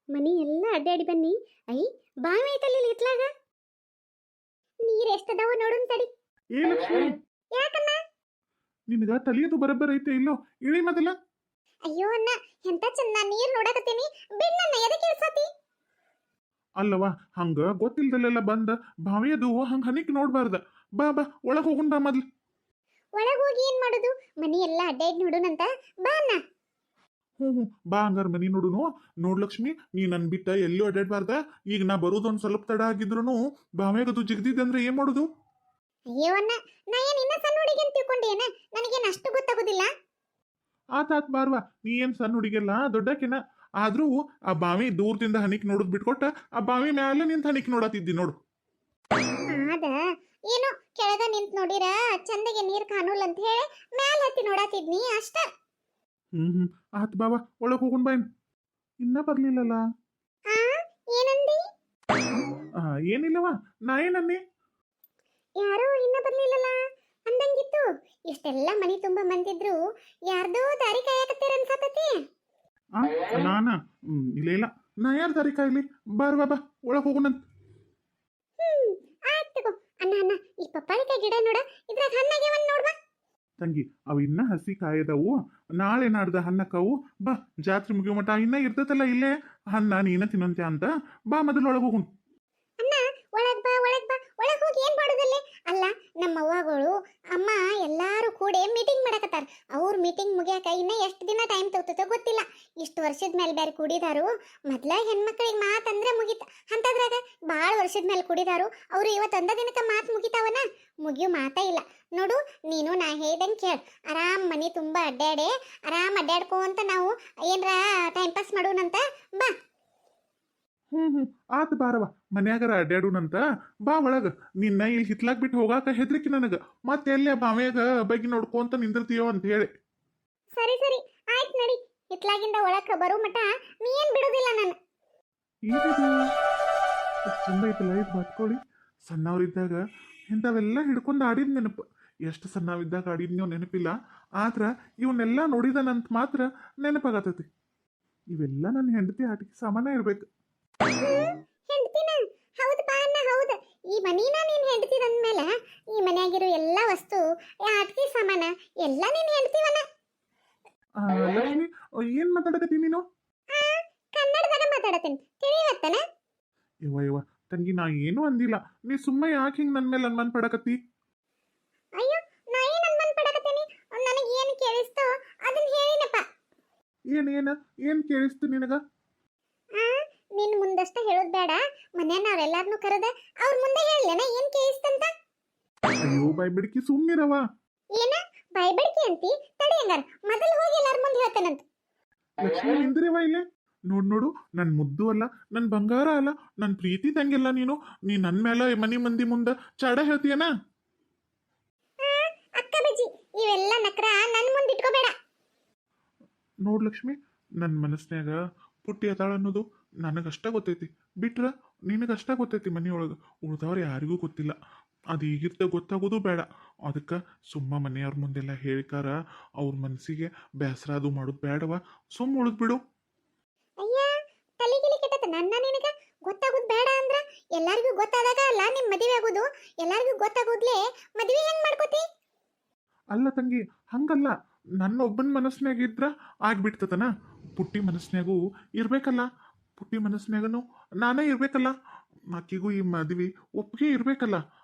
ಮನಿ ಎಲ್ಲ ಅಡ್ಡಾಡಿ ಬನ್ನಿ. ಐ ಬಾವಿ ಐತಲ್ಲಿ ಇತ್ಲಾಗ ನೀರ್ ಎಷ್ಟದಾವ ನೋಡುನ್ ತಡಿ. ಏ ಲಕ್ಷ್ಮಿ, ಯಾಕನ್ನ? ನಿನಗ ತಲಿಯದು ಬರಬ್ಬರ ಐತೆ ಇಲ್ಲೋ? ಇಳಿ ಮೊದಲ. ಅಯ್ಯೋ ಅಣ್ಣ, ಎಂತ ಚಂದ ನೀರ್ ನೋಡಕತ್ತೀನಿ, ಬಿಡ್ನನ್ನ ಎದಕ್ಕೆ ಇರ್ಸತಿ? ಅಲ್ಲವಾ, ಹಂಗ ಗೊತ್ತಿಲ್ದಲ್ಲೆಲ್ಲ ಬಂದ ಬಾವಿಯದು ಹಂಗ ಹನಿಕ್ ನೋಡ್ಬಾರ್ದ. ಬಾ ಬಾ ಒಳಗ್ ಹೋಗುನ್ ಬಾ ಮೊದ್ಲು. ಒಳಗ್ ಹೋಗಿ ಏನ್ ಮಾಡುದು? ಮನಿ ಎಲ್ಲ ಅಡ್ಡಾಡಿ ನೋಡುನಂತ ಬಾ ಅಣ್ಣ. ಹ್ಞೂ ಬಾ ಹಂಗಾರ ಮನಿ ನೋಡುನು. ನೋಡ್ ಲಕ್ಷ್ಮಿ, ನೀ ನನ್ ಬಿಟ್ಟ ಎಲ್ಲೂ ಅಡ್ಡಾಡ್ಬಾರ್ದ. ಈಗ ನಾ ಬರೋದೊಂದ್ ಸ್ವಲ್ಪ ತಡ ಆಗಿದ್ರು ಬಾವ್ಯಾಗದು ಜಿಗ್ದಿದ್ದಂದ್ರೆ ಏನ್ ಮಾಡುದು? ಅಯ್ಯೋ ಅಣ್ಣ, ನಾ ಏನ್ ಇನ್ನ ಸಣ್ಣ ಹುಡುಗಿ ಅಂತ ತಿಳ್ಕೊಂಡೇನ? ನನಗೇನ್ ಅಷ್ಟು ಗೊತ್ತಾಗೋದಿಲ್ಲ. ಆತಾತ್ ಬಾರ್ವಾ, ನೀ ಏನ್ ಸಣ್ಣ ಹುಡುಗಿಲ್ಲ, ದೊಡ್ಡಕಿನ. ಆದ್ರೂ ಆ ಬಾವಿ ದೂರದಿಂದ ಹನಿಕ್ ನೋಡುದ್ ಬಿಟ್ಕೊಟ್ಟ ಆ ಬಾವಿ ಮ್ಯಾಲೆ ನಿಂತ ಹನಿಕ್ ನೋಡತ್ತಿದ್ದಿ ನೋಡು. ಆದ ಏನೋ ಕೆಳಗ ನಿಂತ್ ನೋಡಿರ ಚಂದಗೆ ನೀರ್ ಕಾಣುಲ್ ಅಂತ ಹೇಳಿ ಮ್ಯಾಲ ಹತ್ತಿ ನೋಡಾತಿದ್ನಿ ಅಷ್ಟ. ಆತ್ ಬಾವಾ, ಒಳಗ್ ಹೋಗುನ್ ಬಾ. ಇನ್ನ ಬರ್ಲಿಲ್ಲಲ್ಲ. ಆ ಏನಂದಿ? ಆ, ಏನಿಲ್ಲವಾ, ನಾ ಏನನ್ನಿ? ಯಾರೋ ಇನ್ನ ಬರ್ಲಿಲ್ಲಲ್ಲ ಅಂದಂಗಿತ್ತು. ಇಷ್ಟೆಲ್ಲ ಮನಿ ತುಂಬಾ ಮಂದಿದ್ರು ಯಾರ್ದೋ ದಾರಿ ಕಾಯಕತ್ತೀರ ಅನ್ಸತತಿ. ಆ ನಾನ ಇಲ್ಲ ಇಲ್ಲ, ನಾ ಯಾರ ದಾರಿ ಕಾಯ್ಲಿ? ಬಾರ್ವಾ ಬಾ, ಒಳಗ್ ಹೋಗುನಂತ. ಆಯ್ತು ತಗೋ. ಅಣ್ಣ ಅಣ್ಣ, ಈ ಪಪ್ಪಾಳಿಕಾಯಿ ಗಿಡ ನೋಡ, ಇದ್ರಾಗ ಹಣ್ಣಾಗ್ಯಾವನ್ ನೋಡ್ಬಾ. ತಂಗಿ, ಅವು ಇನ್ನ ಹಸಿ ಕಾಯದವು. ನಾಳೆ ನಾಡ್ದ ಹಣ್ಣಕ್ಕವು. ಬಾ, ಜಾತ್ರೆ ಮುಗಿಯೋ ಮಟ ಇನ್ನ ಇರ್ತೈತಲ್ಲ ಇಲ್ಲೇ ಹಣ್ಣ, ನೀನ ತಿನ್ನಂತೆ ಅಂತ. ಬಾ ಮೊದಲು ಒಳಗ್ ಹೋಗುನ್. ಅಣ್ಣ ಒಳಗ್ ಬಾ ಒಳಗ್ ಬಾ, ಒಳಗ್ ಹೋಗಿ ಏನ್ ಮಾಡೋದಲ್ಲಿ? ಅಲ್ಲ, ನಮ್ಮ ಅವ್ವಗಳು ಅಮ್ಮ ಎಲ್ಲಾರು ಕೂಡಿ ಮೀಟಿಂಗ್ ಮಾಡಕತ್ತಾರ. ಅವ್ರ ಮೀಟಿಂಗ್ ಮುಗಿಯಾಕ ಇನ್ನ ಎಷ್ಟು ದಿನ ಟೈಮ್ ತಗೋತೋ ಗೊತ್ತಿಲ್ಲ. ಇಷ್ಟು ವರ್ಷದ ಮೇಲೆ ಬೇರೆ ಕುಡಿದಾರು. ಮೊದ್ಲ ಹೆಣ್ಮಕ್ಳಿಗೆ ಮಾತಂದ್ರೆ ಮುಗಿತ, ಅಂತದ್ರಾಗ ಭಾಳ ವರ್ಷದ ಮೇಲೆ ಕುಡಿದಾರು. ಅವ್ರು ಇವತ್ತೊಂದ ದಿನಕ್ಕೆ ಮಾತು ಮುಗಿತಾವನ? ಮುಗಿಯೋ ಮಾತಾ ಇಲ್ಲ ನೋಡು. ನೀನು ನಾ ಹೇಳ್ದಂಗೆ ಕೇಳ, ಆರಾಮ್ ಮನಿ ತುಂಬಾ ಅಡ್ಡಾಡೆ, ಆರಾಮ್ ಅಡ್ಡಾಡ್ಕೊಂತ ನಾವು ಏನ್ರ ಟೈಮ್ ಪಾಸ್ ಮಾಡೋಣಂತ. ಬಾ. ಆತ್ ಬಾರವ, ಮನ್ಯಾಗರ ಅಡ್ಯಾಡುನಂತ. ಬಾ ಒಳಗ. ನಿನ್ನ ಇಲ್ಲಿ ಹಿತ್ಲಾಕ್ ಬಿಟ್ಟು ಹೋಗಾಕ ಹೆದ್ರಿಕಿ ನನಗ. ಮತ್ತೆ ಎಲ್ಲೇ ಬಾವ್ಯಾಗ ಬಗ್ಗಿ ನೋಡ್ಕೊಂತ ನಿಂದಿರ್ತೀಯೋ ಅಂತ ಹೇಳಿ. ಸರಿ ಸರಿ ಆಯ್ತು ನಡಿ. ಹಿತ್ಲಾಗಿಂದ ಒಳಕ ಬರೋ ಮಟ ನೀ ಏನ್ ಬಿಡುದಿಲ್ಲ ನಾನು. ಏನಿದು ಎಷ್ಟ್ ಚಂದ ಐತಲ್ಲ ಇದು ಬಾತ್ಕೋಳಿ. ಸಣ್ಣವ್ರಿದ್ದಾಗ ಇಂಥವೆಲ್ಲ ಹಿಡ್ಕೊಂಡು ಆಡಿದ ನೆನಪು. ಎಷ್ಟು ಸಣ್ಣವಿದ್ದಾಗ ಆಡಿದ್ನೋ ನೆನಪಿಲ್ಲ. ಆದ್ರ ಇವನ್ನೆಲ್ಲ ನೋಡಿದನಂತ ಮಾತ್ರ ನೆನಪಾಗತೈತಿ. ಇವೆಲ್ಲ ನನ್ನ ಹೆಂಡತಿ ಆಟಿಕೆ ಸಾಮಾನ ಇರ್ಬೇಕು. ಹೆಂಡತಿನ? ಹೌದು ಬಾ ಅಣ್ಣ, ಹೌದು. ಈ ಮನೀನ ನೀನ್ ಹೆಂಡತಿ ಅಂದ್ಮೇಲೆ ಈ ಮನ್ಯಾಗಿರೋ ಎಲ್ಲಾ ವಸ್ತು, ಆಟಿಕೆ ಸಾಮಾನ ಎಲ್ಲ ನೀನ್ ಹೆಂಡತಿವನ. ಲಕ್ಷ್ಮಿ, ಏನ್ ಮಾತಾಡಕತ್ತಿ ನೀನು? ಕನ್ನಡದಾಗ ಮಾತಾಡತೀನಿ, ತಿಳಿಯವತ್ತನ? ಇವ ಇವ ತಂಗಿ, ನಾ ಏನೂ ಅಂದಿಲ್ಲ. ನೀ ಸುಮ್ಮ ಯಾಕೆ ಹಿಂಗ್ ನನ್ ಮೇಲೆ ಅನ್ಮಾನ ಪಡಕತ್ತಿ? ಅಯ್ಯೋ, ನಾ ಏನ್ ಅನ್ಮನ್ ಪಡಕತ್ತೀನಿ? ನನಗೆ ಏನ್ ಕೇಳಿಸ್ತೋ ಅದನ್ನ ಹೇಳಿನಪ್ಪ. ಏನ್ ಕೇಳಿಸ್ತು ನಿನಗ? ನಿನ್ ಮುಂದಷ್ಟ ಹೇಳೋದ್ ಬೇಡ, ಮನ್ಯಾನವ್ರೆಲ್ಲಾರನು ಕರೆದ ಅವ್ರ ಮುಂದೆ ಹೇಳಲೇನ ಏನ್ ಕೇಳಿಸ್ತಂತ? ಅಯ್ಯೋ ಬಾಯ್ ಬಿಡ್ಕಿ, ಸುಮ್ನಿರವ. ಏನ ಬಾಯ್ಬಡಿಕೆ ಅಂತಿ? ತಡಿ ಹಂಗಾರ ಮೊದಲು ಹೋಗಿ ಎಲ್ಲಾರ ಮುಂದೆ ಹೇಳ್ತಾನಂತ. ಲಕ್ಷ್ಮಿ, ನಿಂದ್ರಿವ ಇಲ್ಲೇ. ನೋಡು, ನನ್ ಮುದ್ದು ಅಲ್ಲ, ನನ್ ಬಂಗಾರ ಅಲ್ಲ, ನನ್ ಪ್ರೀತಿ ತಂಗಿಲ್ಲ ನೀನು. ನೀ ನನ್ ಮೇಲೆ ಮನಿ ಮಂದಿ ಮುಂದ ಚಾಡ ಹೇಳ್ತೀಯನ? ಅಕ್ಕ ಬಜ್ಜಿ, ಇವೆಲ್ಲ ನಕ್ರ ನನ್ ಮುಂದೆ ಇಟ್ಕೋಬೇಡ. ನೋಡ್ ಲಕ್ಷ್ಮಿ, ನನ್ನ ಮನಸ್ನ್ಯಾಗ ಪುಟ್ಟಿ ಅದಾಳ ಅನ್ನೋದು ನನಗಷ್ಟ ಗೊತ್ತೈತಿ. ಬಿಟ್ರ ನಿನಗಷ್ಟ ಗೊತ್ತೈತಿ ಮನೆಯೊಳಗೆ. ಉಳ್ದವ್ರು ಯಾರಿಗೂ ಗೊತ್ತಿಲ್ಲ. ಅದು ಈಗಿರ್ತ ಗೊತ್ತಾಗೋದು ಬೇಡ. ಅದಕ್ಕೆ ಸುಮ್ಮ ಮನೆಯವ್ರ ಮುಂದೆಲ್ಲ ಹೇಳಿಕಾರ ಅವ್ರ ಮನಸ್ಸಿಗೆ ಬೇಸರ ಅದು ಮಾಡೋದು ಬೇಡವ. ಸುಮ್ಮ ಉಳಿದ್ಬಿಡು. ಅಯ್ಯ, ತಲೆಗಿಲಿ ಕೆಟ್ಟದ ನನ್ನ ನಿನಗ ಗೊತ್ತಾಗೋದು ಬೇಡ ಅಂದ್ರ ಎಲ್ಲಾರಿಗೂ ಗೊತ್ತಾದಾಗ ಅಲ್ಲ ನಿಮ್ ಮದುವೆ ಆಗೋದು. ಎಲ್ಲಾರಿಗೂ ಗೊತ್ತಾಗೋದ್ಲೆ ಮದುವೆ ಹೆಂಗ್ ಮಾಡ್ಕೋತಿ? ಅಲ್ಲ ತಂಗಿ, ಹಂಗಲ್ಲ. ನನ್ನ ಒಬ್ಬನ ಮನಸ್ನ್ಯಾಗ ಇದ್ರ ಆಗ್ಬಿಡ್ತತನ. ಪುಟ್ಟಿ ಮನಸ್ನ್ಯಾಗೂ ಇರ್ಬೇಕಲ್ಲ. ಪುಟ್ಟಿ ಮನಸ್ನ್ಯಾಗನು ನಾನೇ ಇರ್ಬೇಕಲ್ಲ. ಆಕಿಗೂ ಈ ಮದ್ವಿ ಒಪ್ಪಿಗೆ ಇರ್ಬೇಕಲ್ಲ.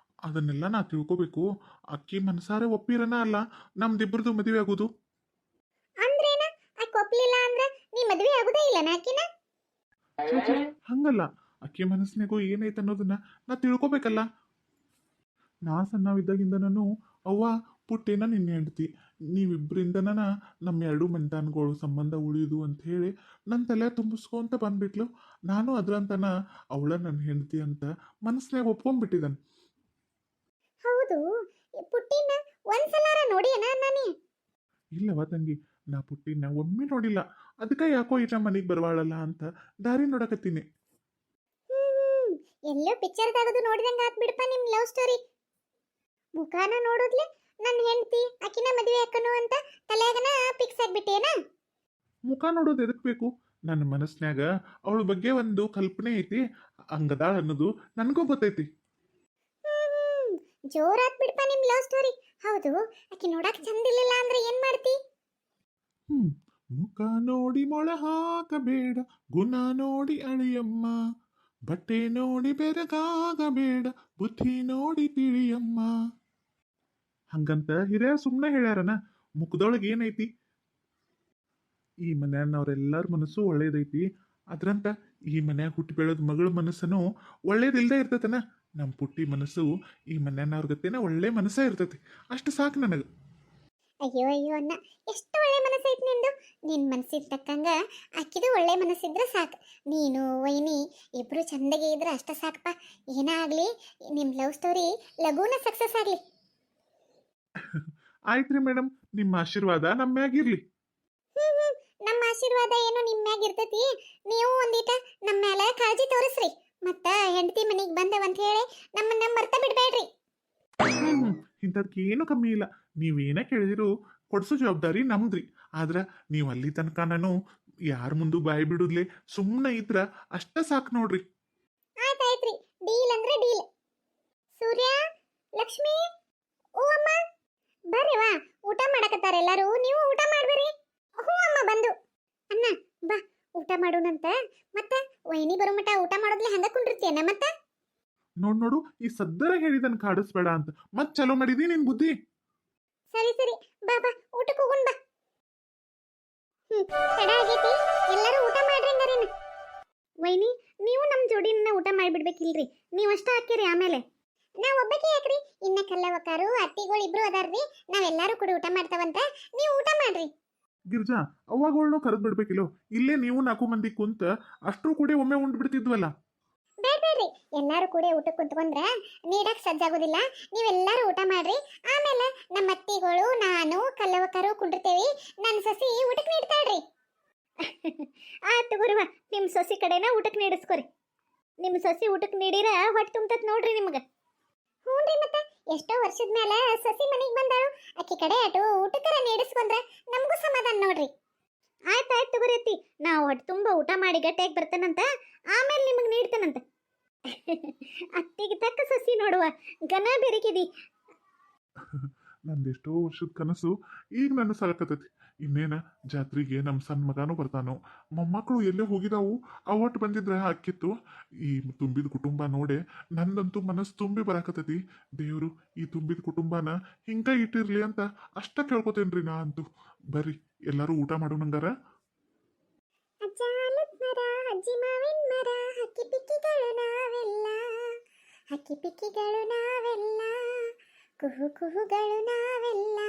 ಅದನ್ನೆಲ್ಲ ನಾ ತಿಳ್ಕೊಬೇಕು. ಅಕ್ಕಿ ಮನಸಾರೆ ಒಪ್ಪಿರನ ಅಲ್ಲ ನಮ್ದಿಬ್ಬರದು ಮದುವೆ ಆಗೋದು. ಅಂದ್ರೇನ? ಆಕೆ ಒಪ್ಲಿಲ್ಲ ಅಂದ್ರ ನೀ ಮದುವೆ ಆಗುದೇ ಇಲ್ಲ ನಾಕಿನ? ಹಂಗಲ್ಲ. ಅಕ್ಕಿ ಮನಸ್ನ್ಯಾಗೂ ಏನೈತೆ ಅನ್ನೋದನ್ನ ನಾ ತಿಳ್ಕೊಬೇಕಲ್ಲ. ನಾ ಸಣ್ಣವಿದ್ದಾಗಿಂದನೂ ಅವ್ವ ಪುಟ್ಟೇನ ನಿನ್ನ ಹೆಂಡ್ತಿ, ನೀವಿಬ್ಬರಿಂದನ ನಮ್ಮ ಎರಡು ಮಂಟಾನ್ಗಳು ಸಂಬಂಧ ಉಳಿಯುದು ಅಂತ ಹೇಳಿ ನನ್ನ ತಲೆ ತುಂಬಿಸ್ಕೊಂತ ಬಂದ್ಬಿಟ್ಲು. ನಾನು ಅದ್ರಂತನ ಅವಳ ನನ್ನ ಹೆಂಡ್ತಿ ಅಂತ ಮನಸ್ನ್ಯಾಗ ಒಪ್ಕೊಂಡ್ಬಿಟ್ಟಿದ್ದಾನೆ. ಹೌದು, ಪುಟ್ಟಿನ ಒಂದ್ಸಲಾರ ನೋಡಿಯನ ನಾನಿ? ಇಲ್ಲವ ತಂಗಿ, ನಾ ಪುಟ್ಟಿನ ಒಮ್ಮೆ ನೋಡಿಲ್ಲ. ಅದಕ್ಕೆ ಯಾಕೋ ಈಟ ಮನೆಗೆ ಬರವಾಳಲ್ಲ ಅಂತ ದಾರಿ ನೋಡಕತ್ತೀನಿ. ಎಲ್ಲೋ ಪಿಕ್ಚರ್ದಾಗದು ನೋಡಿದಂಗ ಆತ್ ಬಿಡಪ್ಪ ನಿಮ್ ಲವ್ ಸ್ಟೋರಿ. ಮುಖಾನ ನೋಡುದ್ಲೆ ನನ್ನ ಹೆಂಡತಿ ಆಕಿನ ಮದುವೆ ಹಾಕನು ಅಂತ ತಲೆಯಾಗನ ಫಿಕ್ಸ್ ಆಗ್ಬಿಟ್ಟೇನ? ಮುಖ ನೋಡೋದು ಎದಕ್ ಬೇಕು? ನನ್ನ ಮನಸ್ನ್ಯಾಗ ಅವಳ ಬಗ್ಗೆ ಒಂದು ಕಲ್ಪನೆ ಐತಿ, ಹಂಗದಾಳ ಅನ್ನೋದು ನನಗೂ ಗೊತ್ತೈತಿ. ಜೋರಾತ್ ಬಿಡ್ಪ ನಿಮ್ ಲವ್ ಸ್ಟೋರಿ. ಹೌದು, ಆಕಿ ನೋಡಕ್ ಚಂದ ಇರ್ಲಿಲ್ಲ ಅಂದ್ರೆ ಏನ್ ಮಾಡ್ತಿ? ಹ್ಮ್ ಮುಖ ನೋಡಿ ಮೊಳ ಹಾಕಬೇಡ, ಗುಣ ನೋಡಿ ಅಳಿಯಮ್ಮ, ಬಟ್ಟೆ ನೋಡಿ ಬೆರಗಾಗಬೇಡ, ಬುದ್ಧಿ ನೋಡಿ ತಿಳಿಯಮ್ಮ. ಹಂಗಂತ ಹಿರಿಯರು ಸುಮ್ಮನೆ ಹೇಳ್ಯಾರನ? ಮುಖದೊಳಗೆ ಏನೈತಿ? ಈ ಮನ್ಯಾನವ್ರೆಲ್ಲರ ಮನಸ್ಸು ಒಳ್ಳೇದೈತಿ, ಅದ್ರಂತ ಈ ಮನ್ಯಾಗ ಹುಟ್ಟಿ ಬೆಳೆದ ಮಗಳ ಮನಸ್ಸನು ಒಳ್ಳೇದಿಲ್ದೇ ಇರ್ತೈತನ? ನಮ್ಮ ಪುಟ್ಟಿ ಮನಸ್ಸು ಈ ಮನ್ಯಾನವ್ರ ಗತೆನ ಒಳ್ಳೆ ಮನಸ್ಸೇ ಇರ್ತೈತಿ. ಅಷ್ಟು ಸಾಕು ನನಗೆ. ಅಯ್ಯೋ ಅಯ್ಯೋ ಅಣ್ಣ, ಎಷ್ಟು ಒಳ್ಳೆ ಮನಸ್ಸೈತಿ ನಿಂದು. ನಿನ್ ಮನಸ್ಸಿಗೆ ತಕ್ಕಂಗ ಆಕಿದು ಒಳ್ಳೆ ಮನಸ್ಸಿದ್ರೆ ಸಾಕು. ನೀನು ವೈನಿ ಇಬ್ರು ಚಂದಗೆ ಇದ್ರೆ ಅಷ್ಟ ಸಾಕಪ್ಪ. ಏನಾಗ್ಲಿ, ನಿಮ್ ಲವ್ ಸ್ಟೋರಿ ಲಘುನ ಸಕ್ಸಸ್ ಆಗ್ಲಿ. ಆಯ್ತ್ರಿ ಮೇಡಮ್, ನಿಮ್ಮ ಆಶೀರ್ವಾದ ನಮ್ಮ ಮ್ಯಾಗಿರ್ಲಿ. ನಮ್ಮ ಆಶೀರ್ವಾದ ಏನೋ ನಿಮ್ ಮ್ಯಾಗ ಇರ್ತೈತಿ. ನೀವು ಒಂದೀಟ ನಮ್ಮ ಮ್ಯಾಲ ಕಾಳಜಿ ತೋರಿಸ್ರಿ. ಮತ್ತ ಹೆಂಡತಿ ಮನೆಗೆ ಬಂದವಂತ ಹೇಳಿ ನಮ್ಮನ್ನ ಮರ್ತ ಬಿಡ್ಬೇಡ್ರಿ. ಇಂಥದ್ಕೆ ಏನು ಕಮ್ಮಿ ಇಲ್ಲ. ನೀವೇನ ಕೇಳಿದಿರು ಕೊಡ್ಸೋ ಜವಾಬ್ದಾರಿ ನಮ್ದ್ರಿ. ಆದ್ರ ನೀವು ಅಲ್ಲಿ ತನಕ ನಾನು ಯಾರ ಮುಂದೆ ಬಾಯಿ ಬಿಡುದ್ಲೆ ಸುಮ್ಮನೆ ಇದ್ರ ಅಷ್ಟ ಸಾಕು ನೋಡ್ರಿ. ಆಯ್ತಾಯ್ತ್ರಿ, ಡೀಲ್ ಅಂದ್ರೆ ಡೀಲ್. ಸೂರ್ಯ, ಲಕ್ಷ್ಮಿ, ಓ ಅಮ್ಮ ಬರ್ರಿ, ವಾ ಊಟ ಮಾಡಕತ್ತಾರ ಎಲ್ಲರೂ. ನೀವು ಊಟ ಮಾಡ್ಬೇರಿ. ಹ್ಞೂ ಅಮ್ಮ ಬಂದು. ಅಣ್ಣ ಬಾ ಊಟ ಮಾಡೋಣಂತ. ಮತ್ತ ವೈನಿ ಬರೋ ಮಟ ಊಟ ಮಾಡೋದ್ಲೆ ಹಂಗ ಕುಂಡಿರ್ತೀಯನ? ಮತ್ತ ನೋಡು, ಈ ಸದ್ದರ ಹೇಳಿದನ್ ಕಾಡಿಸ್ಬೇಡ ಅಂತ ಮತ್ ಚಲೋ ಮಾಡಿದಿ ನಿನ್ ಬುದ್ಧಿ. ಸರಿ ಸರಿ, ಬಾ ಬಾ ಊಟಕ್ಕೆ ಹೋಗೋಣ ಬಾ. ತಡ ಆಗೈತಿ, ಎಲ್ಲರೂ ಊಟ ಮಾಡ್ರಿ ಹಂಗಾರೇನ. ವೈನಿ, ನೀವು ನಮ್ಮ ಜೋಡಿನ ಊಟ ಮಾಡಿಬಿಡ್ಬೇಕಿಲ್ರಿ. ನೀವು ಅಷ್ಟ ಹಾಕಿರಿ ಆಮೇಲೆ. ನಾವ್ ಒಬ್ಬಕ್ಕೆ ಯಾಕ್ರಿ, ಇನ್ನ ಕಲ್ಲವಕಾರು ಅತ್ತಿಗಳು ಇಬ್ರು ಅದಾರ್ರಿ. ನಾವೆಲ್ಲರೂ ಕೂಡ ಊಟ ಮಾಡ್ತಾವಂತ, ನೀವು ಊಟ ಮಾಡ್ರಿ. ಗಿರ್ಜಾ, ಅವಾಗಳ್ನು ಕರೆದ್ ಬಿಡ್ಬೇಕಿಲ್ಲೋ. ಇಲ್ಲೇ ನೀವು 4 ಮಂದಿ ಕುಂತ ಅಷ್ಟ್ರು ಕೂಡ ಒಮ್ಮೆ ಉಂಡ್ ಬಿಡ್ತಿದ್ವಲ್ಲ. ಬೇಡ್ರಿ, ಎಲ್ಲಾರು ಕೂಡ ಊಟಕ್ಕೆ ಕುಂತ್ಕೊಂಡ್ರ ನೀಡಕ್ ಸಜ್ಜಾಗೋದಿಲ್ಲ. ನೀವೆಲ್ಲರೂ ಊಟ ಮಾಡ್ರಿ. ಆಮೇಲೆ ನಮ್ಮ ಅತ್ತಿಗಳು ನಾನು ಕಲ್ಲವಕರು ಕುಂಡಿರ್ತೇವಿ. ನನ್ನ ಸೊಸಿ ಊಟಕ್ಕೆ ನೀಡ್ತಾಳ್ರಿ. ಆಯ್ತು ಗುರುವ, ನಿಮ್ಮ ಸೊಸಿ ಕಡೆನ ಊಟಕ್ಕೆ ನೀಡಿಸ್ಕೊರಿ. ನಿಮ್ಮ ಸೊಸಿ ಊಟಕ್ಕೆ ನೀಡಿರ ಹೊಟ್ಟೆ ತುಂಬತತ್ ನೋಡ್ರಿ ನಿಮ್ಗೆ. ಹ್ಞೂನ್ರಿ, ಮತ್ತೆ ಎಷ್ಟೋ ವರ್ಷದ ಮೇಲೆ ಸೊಸಿ ಮನೆಗೆ ಬಂದಾಳು. ಅಕ್ಕಿ ಕಡೆ ಅಟು ಊಟಕ್ಕರ ನೀಡಿಸ್ಕೊಂಡ್ರೆ ನಮಗೂ ಸಮಾಧಾನ ನೋಡ್ರಿ. ಆಯ್ತಾಯ್ತು ಗುರತಿ, ನಾವು ಹೊಟ್ಟೆ ತುಂಬ ಊಟ ಮಾಡಿ ಗಟ್ಟಿಯಾಗಿ ಬರ್ತೇನಂತ, ಆಮೇಲೆ ನಿಮಗೆ ನೀಡ್ತೇನಂತ. ಅತ್ತಿಗೆ ತಕ್ಕ ಸಸಿ ನೋಡುವ, ಘನ ಬೆರಕಿದಿ. ನಂದೆಷ್ಟೋ ವರ್ಷದ ಕನಸು ಈಗ ನನ್ನ ಸಾಕತೈತಿ. ಇನ್ನೇನ ಜಾತ್ರೆಗೆ ನಮ್ಮ ಸಣ್ಣ ಮಗನೂ ಬರ್ತಾನೋ. ಮೊಮ್ಮಕ್ಕಳು ಎಲ್ಲೇ ಹೋಗಿದಾವು, ಅವಟ್ಟು ಬಂದಿದ್ರೆ ಆಕಿತ್ತು. ಈ ತುಂಬಿದ ಕುಟುಂಬ ನೋಡೆ ನಂದಂತೂ ಮನಸ್ಸು ತುಂಬಿ ಬರಾಕತೈತಿ. ದೇವ್ರು ಈ ತುಂಬಿದ ಕುಟುಂಬನ ಹಿಂಗ ಇಟ್ಟಿರ್ಲಿ ಅಂತ ಅಷ್ಟ ಕೇಳ್ಕೊತೇನ್ರಿ ನಾ ಅಂತೂ. ಬರ್ರಿ ಎಲ್ಲರೂ ಊಟ ಮಾಡೋಣಂಗಾರ. ಅಜ್ಜಿ ಮಾವಿನ ಮರ, ಹಕ್ಕಿ ಪಿಕ್ಕಿಗಳು ನಾವೆಲ್ಲ, ಹಕ್ಕಿ ಪಿಕ್ಕಿಗಳು ನಾವೆಲ್ಲ, ಕುಹು ಕುಹುಗಳು ನಾವೆಲ್ಲ.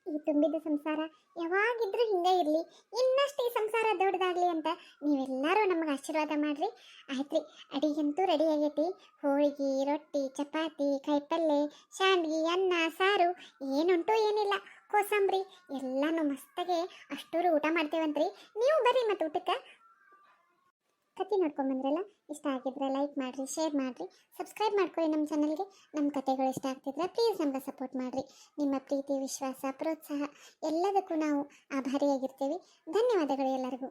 ಈ ತುಂಬಿದ ಸಂಸಾರ ಯಾವಾಗಿದ್ರೂ ಹಿಂಗೆ ಇರಲಿ, ಇನ್ನಷ್ಟು ಈ ಸಂಸಾರ ದೊಡ್ಡದಾಗ್ಲಿ ಅಂತ ನೀವೆಲ್ಲರೂ ನಮಗೆ ಆಶೀರ್ವಾದ ಮಾಡ್ರಿ. ಆಯ್ತ್ರಿ, ಅಡಿಗಂತೂ ರೆಡಿ ಆಗೈತಿ. ಹೋಳಿಗೆ, ರೊಟ್ಟಿ, ಚಪಾತಿ, ಕಾಯಿಪಲ್ಲೆ, ಶಾಂಡ್ಗಿ, ಅನ್ನ, ಸಾರು, ಏನುಂಟು ಏನಿಲ್ಲ, ಕೋಸಂಬರಿ ಎಲ್ಲಾನು ಮಸ್ತಾಗೆ ಅಷ್ಟೂರು ಊಟ ಮಾಡ್ತೇವಂತ್ರಿ. ನೀವು ಬರ್ರಿ ಮತ್ತು ಊಟಕ್ಕೆ. ಕತೆ ನೋಡ್ಕೊಂಬಂದ್ರಲ್ಲ, ಇಷ್ಟ ಆಗಿದ್ರೆ ಲೈಕ್ ಮಾಡಿರಿ, ಶೇರ್ ಮಾಡಿರಿ, ಸಬ್ಸ್ಕ್ರೈಬ್ ಮಾಡ್ಕೊಳ್ಳಿ ನಮ್ಮ ಚಾನಲ್ಗೆ. ನಮ್ಮ ಕತೆಗಳು ಇಷ್ಟ ಆಗ್ತಿದ್ರೆ ಪ್ಲೀಸ್ ನಮ್ಗೆ ಸಪೋರ್ಟ್ ಮಾಡಿರಿ. ನಿಮ್ಮ ಪ್ರೀತಿ, ವಿಶ್ವಾಸ, ಪ್ರೋತ್ಸಾಹ ಎಲ್ಲದಕ್ಕೂ ನಾವು ಆಭಾರಿಯಾಗಿರ್ತೀವಿ. ಧನ್ಯವಾದಗಳು ಎಲ್ಲರಿಗೂ.